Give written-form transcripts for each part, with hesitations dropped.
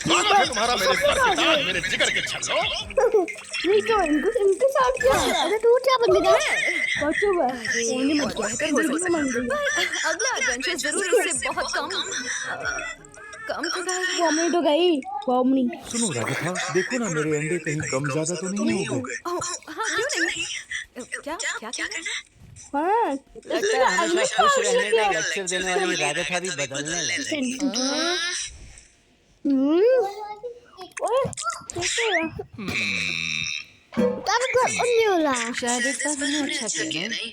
स्वागत है तुम्हारा मेरे सर के ताज, मेरे जिगर के छल्लो। नहीं तो इनके साथ क्या है? अरे तू क्या बंदेगा? बच्चों बस फोन मत कर, हो सकता है अगला एडवेंचर जरूर इससे बहुत कम थका है। वॉमिट हो गई, वॉमिट। सुनो राघव, देखो ना मेरे अंडे कहीं कम ज्यादा तो नहीं हो गए। हाँ क्यों नहीं? क्या क्या करना? हाँ लगता है हमेशा खुश रहने का लेक्चर देने वाली राघव भी बदलने लगी। ओए कैसे है? तब घर नहीं होला। शायद इस बार मैंने अच्छा किया नहीं।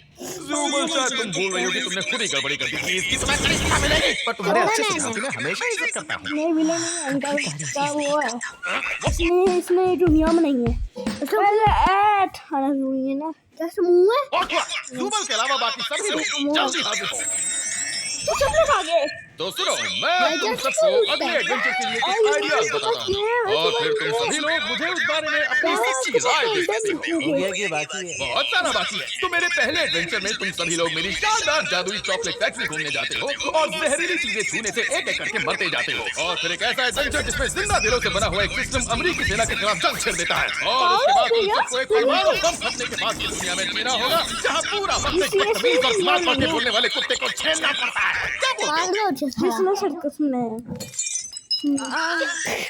ज़रूर शायद तुम भूल रही हो कि तुमने खुद ही गड़बड़ी कर दी थी। इसकी तुम्हें करिश्मा मिलेगी, पर तुम्हारे अच्छे सुझाव की मैं हमेशा इज्जत करता हूँ। नहीं मिला नहीं, अंकल का वो है। इसमें दुनिया में नहीं है। पहले ऐड खाना जरूरी है ना? कैसे मुँह है? और क्या? ज़ुबल के अलावा बाकी सभी लोग जल्दी हाजिर हो। तो सब लोग आ गए। तो सुनो, मैं तुम सबको अगले एडवेंचर के लिए कुछ आइडियाज बताता हूँ, और फिर तुम सभी लोग मुझे उस बारे में अपनी सच्ची राय दे सकते हो। हो गया कि बाकी है? बहुत सारा बाकी है। तो मेरे पहले एडवेंचर में तुम सभी लोग मेरी शानदार जादुई चॉकलेट फैक्ट्री घूमने जाते हो और जहरीली चीजें छूने से एक एक करके मरते जाते हो। और फिर एक ऐसा एडवेंचर जिसमें जिंदा दिलों से बना हुआ एक सिस्टम अमेरिकी सेना के खिलाफ जंग छेड़ देता है। और उसके बाद तुम सबको एक परमाणु बम फटने के बाद की दुनिया में जीना होगा, जहाँ पूरा वक्त एक बदतमीज और मार मार के बोलने वाले कुत्ते को झेलना पड़ता है। क्या बोलते हो? इसमें सर्कस में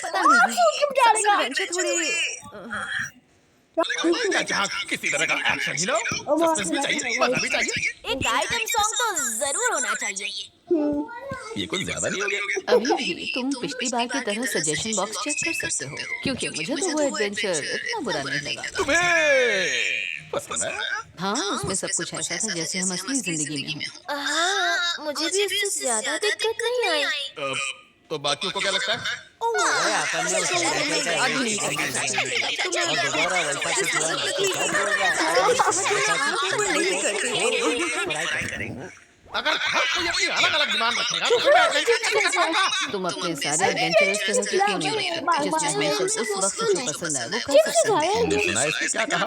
पता नहीं एडवेंचर थोड़ी जहाँ किसी तरह का एक्शन ही ना हो, सस्पेंस भी चाहिए, मजा भी चाहिए। एक आइटम सॉन्ग तो जरूर होना चाहिए। ये कुछ ज्यादा नहीं हो गया? अभी भी तुम पिछली बार की तरह सजेशन बॉक्स चेक कर सकते हो, क्योंकि मुझे तो वो एडवेंचर इतना बुरा नहीं लगा। तुम्हें पसंद है? हाँ, उसमें सब कुछ ऐसा था जैसे हम असली जिंदगी में हैं। हाँ, मुझे भी इससे ज्यादा दिक्कत नहीं आई। तो बाकियों को क्या लगता है? अरे अपन ने उसको अभी और दोबारा वैसा कुछ हुआ नहीं। अगर हर कोई अपनी अलग अलग डिमांड रखेगा तो मैं तुम अपने सारे एडवेंचर इस तरह के क्यों नहीं रखते जिसमें हमें सिर्फ उस वक्त जो पसंद आए वो कर सकते हैं? सुना है इसने क्या कहा?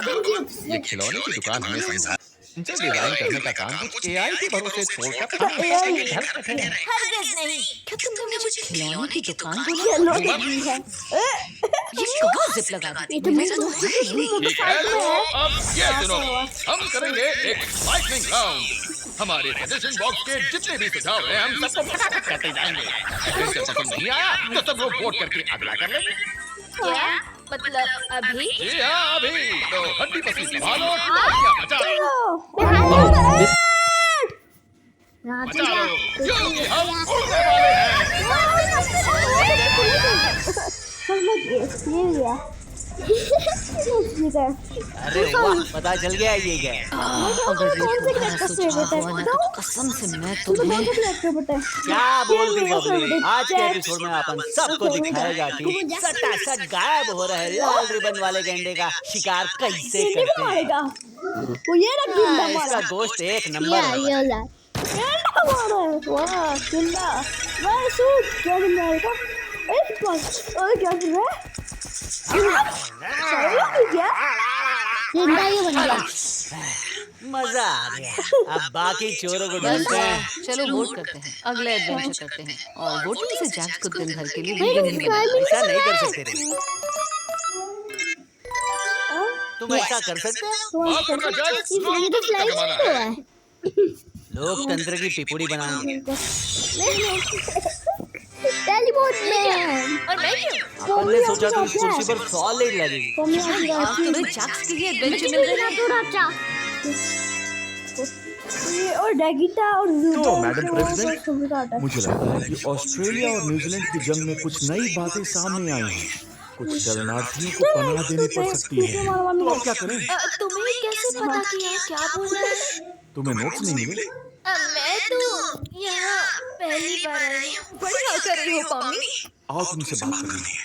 ये खिलौने की दुकान हमें समझा इनसे डिजाइन करने का काम कुछ एआई के भरोसे छोड़कर हम घर बैठे हैं। हरगिज नहीं। क्या तुमने मुझे खिलौने की दुकान बोला? भी है। ये कहाँ जिप लगा दी? मुझे तो ठीक है, तो अब ये सुनो, हम करेंगे एक लाइटनिंग राउंड। हमारे सजेशन बॉक्स के जितने भी सुझाव हैं हम सबको फटाफट करते जाएंगे। एडवेंचर पसंद नहीं आया तो सब लोग वोट करके अगला कर लेंगे। क्या मतलब अभी? जी हाँ, अभी तो हड्डी पसली संभालो, तालियां बजाओ, बजाओ, क्योंकि हम उड़ने वाले हैं। समझ गए, ये लिया। अरे वाह, पता चल गया ये क्या है। अगर ये तुम्हारा सुझाव हुआ ना तो कसम से मैं तुम्हें क्या बोलती बबली? आज के एपिसोड में अपन सबको दिखाएगा कि सटासट गायब हो रहे लाल रिबन वाले गेंडे का शिकार कैसे करते हैं। वो ये रख दिया इसका गोश्त एक नंबर है। वाह चिल्ला मैं सूट क्या बन जाएगा एक पास और क्या कर रहा है क्या जिंदा ही बन गया मजा आ गया। अब बाकी चोरों को ढूंढते हैं। चलो वोट करते हैं, अगला एडवेंचर करते हैं और वोटिंग से जैक्स को दिन भर के लिए वीगन ही बना। ऐसा नहीं कर सकते रे। तुम ऐसा कर सकते हो? माफ करना जज, लोकतंत्र का जमाना है। लोकतंत्र की टिप्पणी बनाएंगे। टेलीपोर्ट में और मैं क्यों? अपन ने सोचा तो इस कुर्सी पर सॉलिड लगेगी। आज तुम्हें जैक्स के लिए एडवेंचर मिल रहा है। ये और डेगिटा और तो मैडम प्रेसिडेंट, मुझे लगता है कि ऑस्ट्रेलिया और न्यूजीलैंड की जंग में कुछ नई बातें सामने आई हैं। कुछ शरणार्थियों को पनाह देनी पड़ सकती है। तो अब क्या करें? तुम्हें कैसे पता किया क्या बोल रहा है? तुम्हें नोट्स नहीं मिले? मैं तो यहाँ पहली बार आई हूँ। बढ़िया कर रही हो पामी। आओ तुमसे बात करनी है।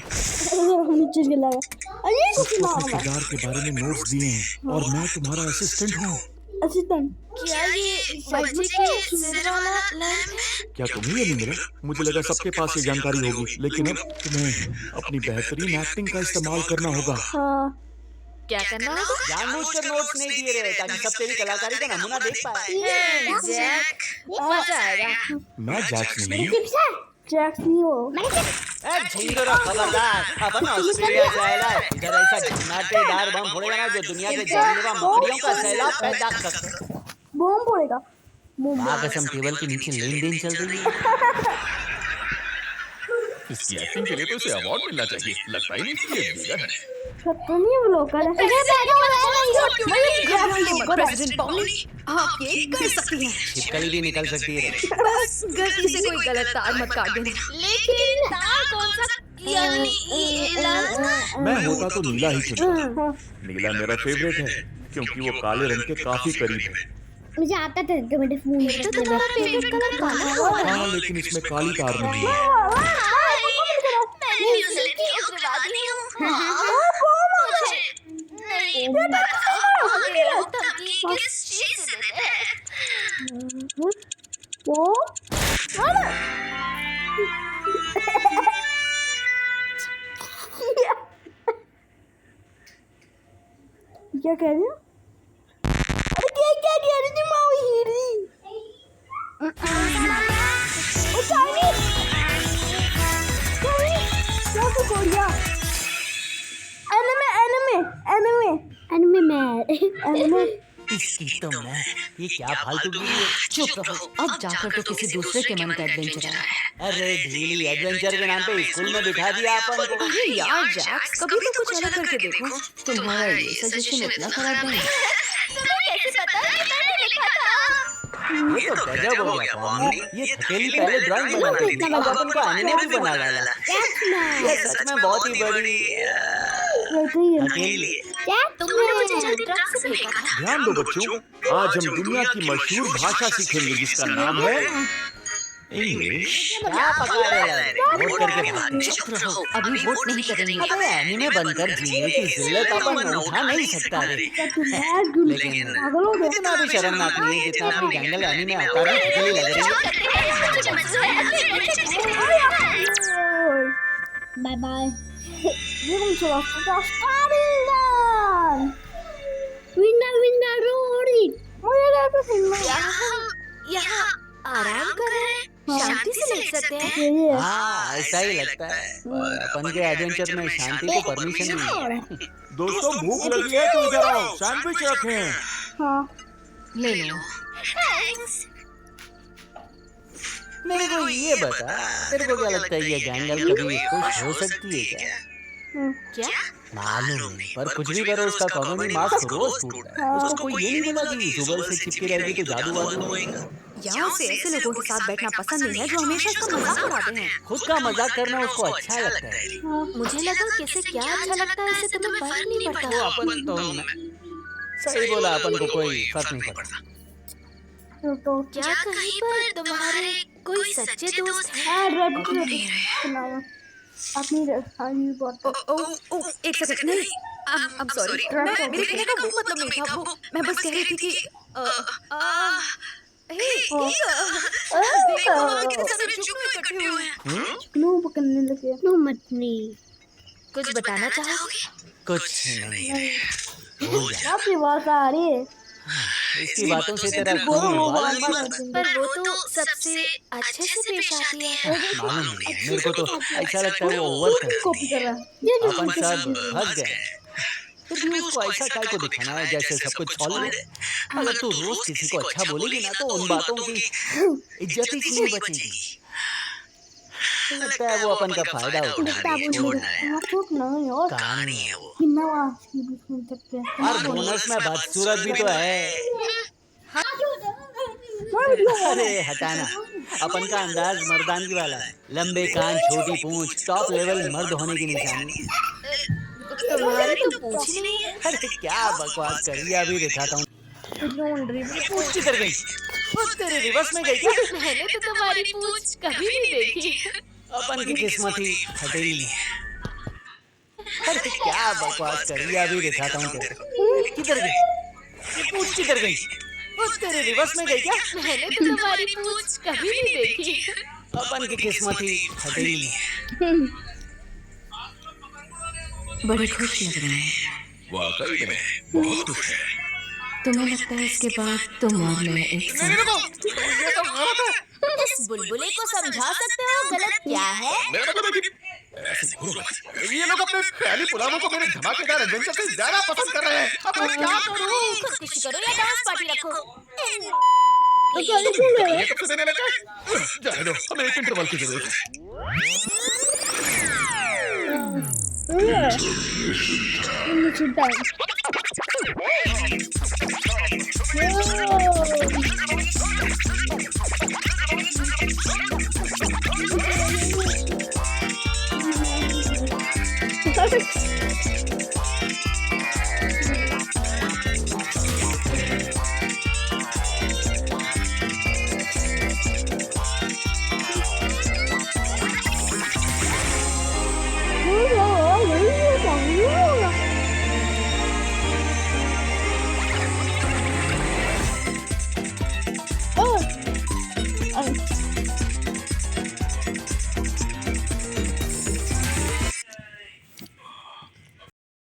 नीचे गिर लगा अरे सबको अपने किरदार के बारे में नोट्स दिए हैं और मैं तुम्हारा असिस्टेंट हूँ। असिस्टेंट क्या ये बच्चे के सिर वाला लैंप है? क्या तुम्हें ये नहीं मिला? मुझे लगा सबके पास ये जानकारी होगी, लेकिन अब तुम्हें अपनी बेहतरीन एक्टिंग का इस्तेमाल करना होगा। हाँ क्या करना होगा? जानबूझकर नोट्स नहीं दिए रहे ताकि सब तेरी कलाकारी का नमूना देख पाए। जैक, मजा आएगा। मैं जैक्स नहीं हूँ। जैक्स नहीं हो झिंगुरो खबरदार, अपन ऑस्ट्रेलिया से आया है। इधर ऐसा झनाटेदार बम फोड़ेगा ना जो दुनिया के जानलेवा मकड़ियों का सैलाब पैदा कर सकते। बम पड़ेगा माँ कसम टेबल के नीचे लेन देन चल रही है। इसकी एक्टिंग के लिए तो इसे अवार्ड मिलना चाहिए। लगता ही नहीं कि ये वीगन है। खतरा नहीं है ब्लॉकर है प्रेसिडेंट पाउली, आप ये कर सकती हैं। छिपकली भी निकल सकती है। बस गलती से कोई गलत तार मत काट देना। लेकिन तार कौन सा यानी मैं होता तो नीला ही चुनता। नीला मेरा फेवरेट है क्योंकि वो काले रंग के काफी करीब है। मुझे आता था कि मेरे फोन में तो तुम्हारा फेवरेट कलर काला है। हाँ, लेकिन इसमें काली तार नहीं है। मैं न्यूजीलैंड की उग्रवादी हूँ। मुझे नहीं पता आगे लोग धमकी किस चीज से देते हैं। वो क्या कह रही हो? अरे क्या कह रही थी माँ हीरी? ओ चाइनीज क्या तो कोरिया एनिमे इसकी तो मैं ये क्या फालतू गिरी है। चुप रहो, अब जाकर तो किसी दूसरे के मन का एडवेंचर है। अरे ढीली एडवेंचर के नाम पे स्कूल में बिठा दिया अपन को। अरे यार जैक्स, कभी तो कुछ अलग करके देखो। तुम्हारा ये सजेशन इतना खराब नहीं है। तुम्हें कैसे पता कि मैंने लिखा था? ये तो गजब हो गया पावनी। ये थकेली पहले ड्राइंग बनाती थी, अब अपन को एनिमे भी बना डाला। ये सच में बहुत ही बड़ी थकेली है। तुमने मुझे ट्रक से फेंका था। ध्यान दो बच्चों, आज हम दुनिया की मशहूर भाषा सीखेंगे जिसका नाम है इंग्लिश। क्या पका रहे हैं? वोट करके भागते। चुप रहो, अभी वोट नहीं करेंगे। अबे एनिमे बनकर जीने की जिल्लत अपन उठा नहीं सकता रे। लेकिन इतना भी शर्मनाक नहीं है जितना अपनी जंगल एनिमे आता है थकेली लग रही है। बाय बाय विंडा रोड़ी यहाँ आराम कर रहे हैं, शांति से लेट सकते हैं। हाँ ऐसा ही लगता है। अपन के एडवेंचर में शांति को परमिशन नहीं है। दोस्तों भूख लगी है तो इधर आओ, सैंडविच रखे हैं। हाँ ले लो। थैंक्स। मेरे को ये बता, तेरे को क्या लगता है ये जंगल कभी खुश हो सकती है क्या? क्या? मालूम नहीं, पर कुछ भी करो उसका कॉमेडी मास्क रोज टूटता है। उसको कोई ये नहीं बोला कि सुबह से चिपकी रहेगी तो जादू वादू होएगा। यहाँ से ऐसे लोगों के साथ बैठना पसंद नहीं है जो हमेशा इसका मजाक उड़ाते हैं। खुद का मजाक करना उसको अच्छा लगता है। मुझे लगा किसे क्या अच्छा लगता है इससे तुम्हें फर्क नहीं वो पड़ता। अपन तो सही बोला, अपन को कोई फर्क नहीं पड़ता। तो क्या कहीं पर तुम्हारे कोई सच्चे दोस्त हैं? अपनी राजधानी बहुत एक सेकंड, नहीं, I'm sorry, मेरे कहने का वो मतलब नहीं था। वो मैं बस कह रही थी कि देखो वहाँ कितने सारे जुगनू इकट्ठे हुए हैं। नो पकड़ने लगे नो मटनी कुछ बताना चाहोगे? कुछ नहीं, भूल जा। आपकी बात आ रही है। इसकी बातों से तेरा खून उबाल मत। पर वो तो सबसे अच्छे से पेश आती है। मालूम नहीं, मेरे को तो ऐसा लगता है वो ओवर कर कॉपी कर रहा है अपन सब फंस गए। फिर भी उसको ऐसा काय को दिखाना है जैसे सब कुछ सॉल्व है। अगर तू रोज किसी को अच्छा बोलेगी ना तो उन बातों की इज्जत ही नहीं बचेगी। लगता है वो अपन का फायदा उठा रही है। छोड़ना है, कहानी है वो। और बोनस में बदसूरत भी तो है। अरे हटाना, अपन का अंदाज मर्दानगी वाला है। लंबे कान, छोटी पूंछ, टॉप लेवल मर्द होने की निशानी। तुम्हारी तो पूछ ही नहीं है। अरे क्या बकवास कर रही है, अभी दिखाता हूँ। पूंछ किधर गई? पूंछ तेरे रिवर्स में गई क्या? मैंने तो तुम्हारी पूछ कभी नहीं देखी। अपन की किस्मत ही हटेली नहीं है। अरे क्या बकवास कर रही है, अभी दिखाता हूँ तेरे को। किधर गई? पूंछ किधर गई? पूंछ तेरे रिवर्स में गई क्या? मैंने तो तुम्हारी पूछ कभी नहीं देखी। अपन की किस्मत ही हटेली नहीं है। बड़े खुश लग रहे हैं। वाकई में बहुत खुश है। तुम्हें लगता है इसके बाद तुम और मैं एक साथ? इस बुलबुले को समझा सकते हो गलत क्या है? मेरा मतलब है कि ऐसे घूरो मत। ये लोग अपने पहली पुलावों को मेरे धमाकेदार एडवेंचर से ज्यादा पसंद कर रहे हैं। अब मैं क्या करूं? खुदकुशी करो या डांस पार्टी रखो। तो क्या लिखूंगा? ये कब से देने लगा? जाने दो, हमें एक इंटरवल की जरूरत है। Perfect.